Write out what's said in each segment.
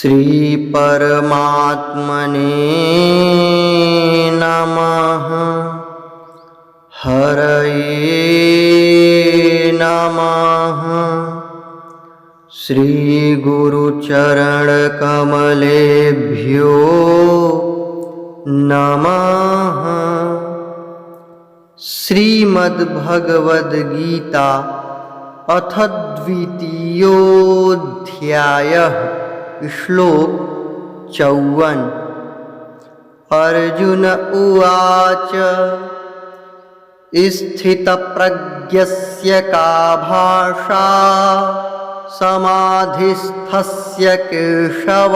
श्री परमात्मने नमः। हरये नमः। श्री गुरुचरण कमलेभ्यो नमः। श्रीमद्भगवद गीता अथ द्वितीयोऽध्यायः। श्लोक 54। अर्जुन उवाच स्थितप्रज्ञस्य का भाषा समाधिस्थस्य केशव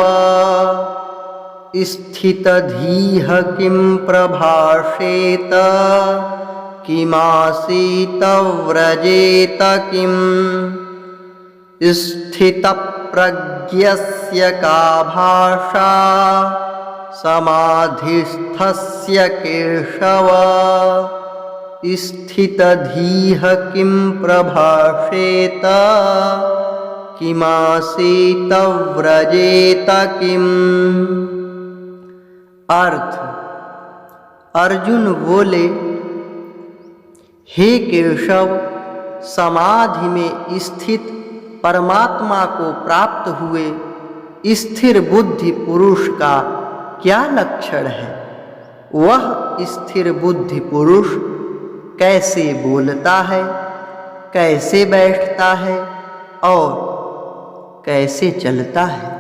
स्थितधीः किं प्रभाषेत किमासीत व्रजेत किम्। स्थितप्रज्ञस्य का भाषा समाधिस्थस्य केशव स्थितधीः किं प्रभाषेत किमासीत व्रजेत किम्। अर्थ: अर्जुन बोले, हे केशव, समाधि में स्थित परमात्मा को प्राप्त हुए स्थिर बुद्धि पुरुष का क्या लक्षण है? वह स्थिर बुद्धि पुरुष कैसे बोलता है, कैसे बैठता है और कैसे चलता है?